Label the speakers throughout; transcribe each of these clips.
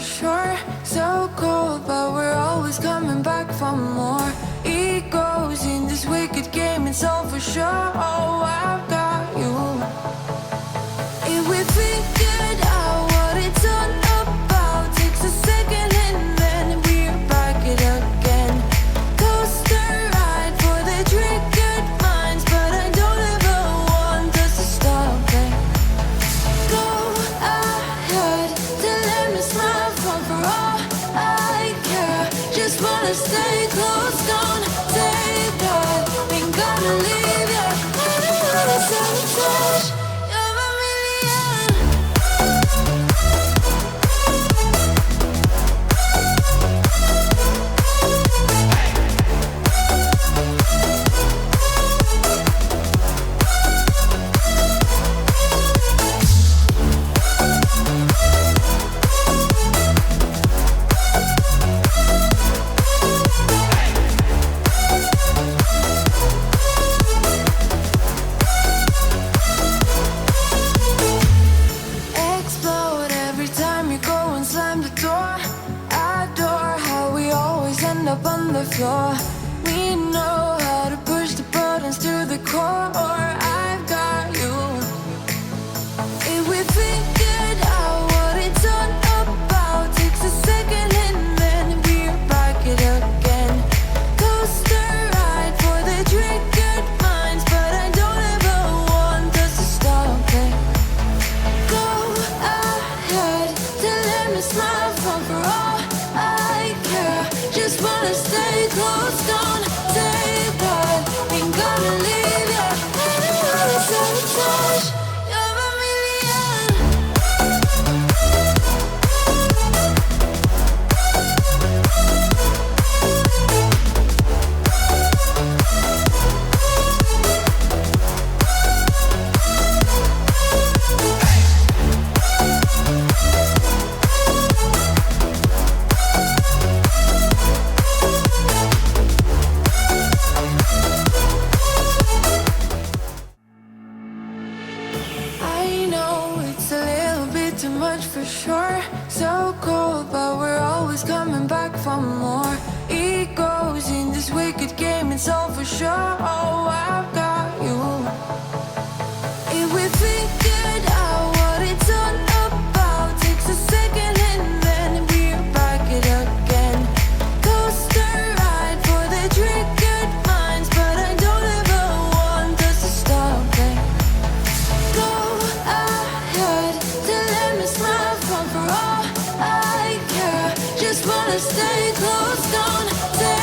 Speaker 1: sure. So cold, but we're always coming back for more. Egos in this wicked game, it's all for sure. Oh, I've got you. If we figured out what it's all about, takes a second and then we're back it again. Coaster ride for the triggered minds, but I don't ever want us to stop it. Go ahead, to let me smile for all I care. Just wanna stay close, don't say that. Ain't gonna leave ya. Wanna sabotage. You're a million. Explode every time you go and slam the door. Adore how we always end up on the floor. We know how to push the buttons to the core. I've got you. If we figured out what it's all about, takes a second and then we're back it again. Coaster ride for the triggered minds, but I don't ever want us to stop it. Go ahead, to let me smile for all I care. Just wanna stay close, don't say that. Ain't gonna leave ya. Wanna sabotage. You're a million. I know it's a little bit too much for sure. So cold, but we're always coming back for more. Egos in this wicked game, it's all for sure. Oh, I've got you. If we figured out what it's all about, takes a second and then we're back it again. Coaster ride for the triggered minds, but I don't ever want us to stop it. Go ahead, to let me smile for all I care. Just wanna stay close, don't say.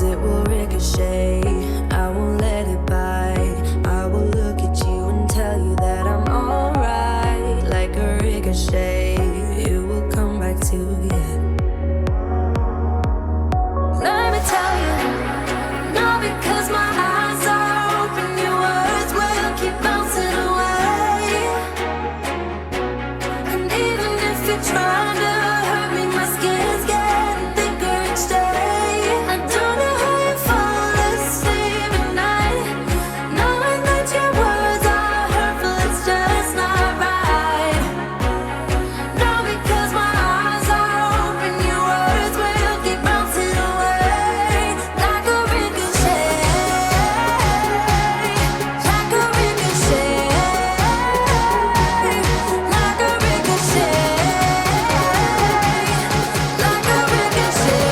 Speaker 1: cause it will ricochet. I won't let it bite. I will look at you and tell you that I'm alright. Like a ricochet, it will come back to you. Let me tell you, not because my eyes are open, your words will keep bouncing away. And even if you're trying to hurt me, my skin's getting thicker each day. I don't know how you fall asleep at night, knowing that your words are hurtful, it's just not right. No, because my eyes are open, your words will keep bouncing away. Like a ricochet, like a ricochet, like a ricochet, like a ricochet.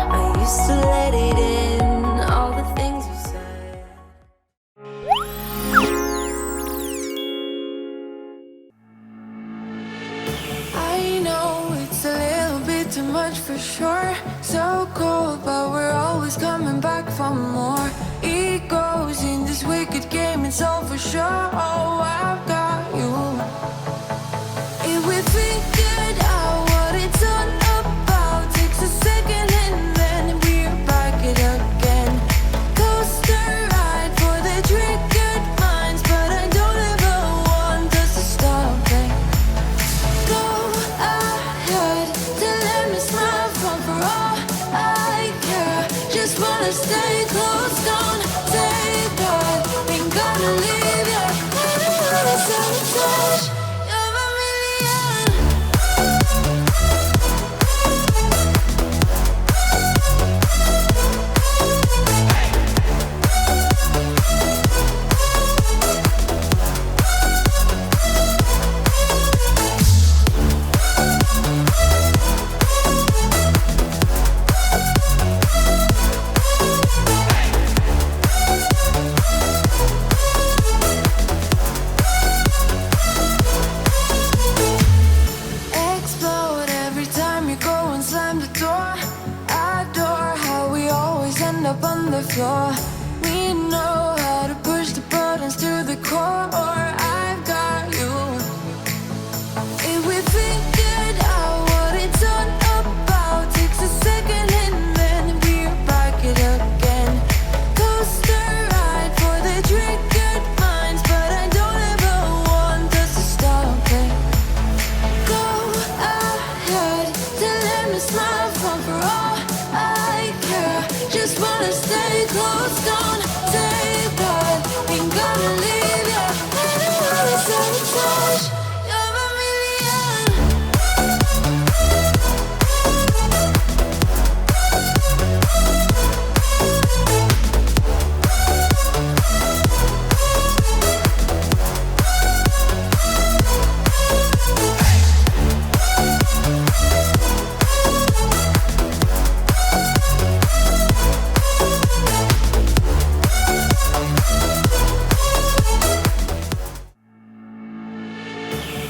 Speaker 1: I used to let it in, all the things you said. I know it's a little bit too much for sure. So cold, but we're always coming back for more. Egos in this wicked game, it's all for sure. Oh, I've got you. If we figured out what it's all about, takes a second and then we're back it again. Coaster ride for the triggered minds, but I don't ever want us to stop it. Go ahead to let me smile from for all I care. Just wanna stay close, don't take that. Ain't gonna leave you. I don't wanna sabotage. You're a million. Explode every time you go and slam the door. Adore how we always end up on the floor. We know how to push the buttons to the core. I've got you. If we figured out what it's all about, takes a second and then we're back it again. Coaster ride for the triggered minds, but I don't ever want us to stop it. Go ahead to let me smile from for all I care. Just wanna stay close, don't take that. Ain't gonna leave you. I don't wanna sabotage. You're a million.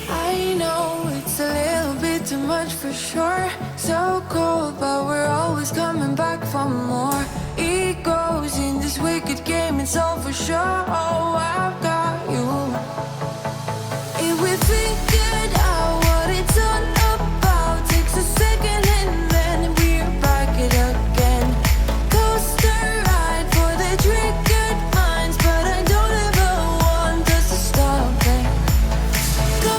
Speaker 1: I know it's a little bit too much for sure. So cold, but we're always coming back for more. Egos in this wicked game, it's all for sure. Oh, I've got you. If we figured out what it's all about, takes a second and then we're back it again. Coaster ride for the triggered minds, but I don't ever want us to stop it. Go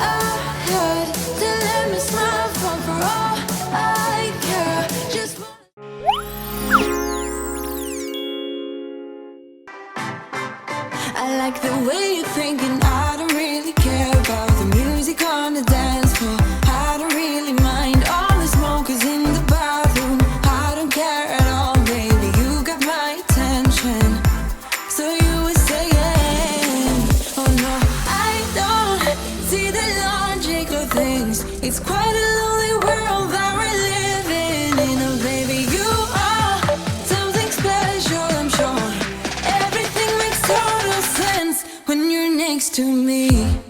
Speaker 1: ahead to let me smile from for all I care. Just I like It's quite a lonely world that we're living in. Oh, baby, you are something special, I'm sure. Everything makes total sense when you're next to me.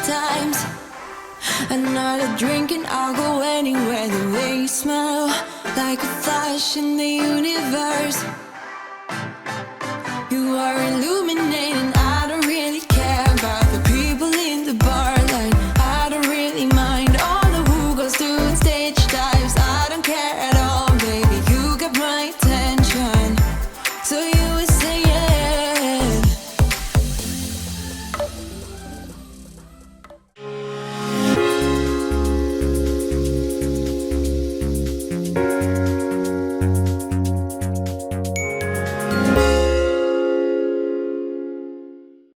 Speaker 1: Times another drink and I'll go anywhere. The way you smell, like a flash in the universe. You are illuminated.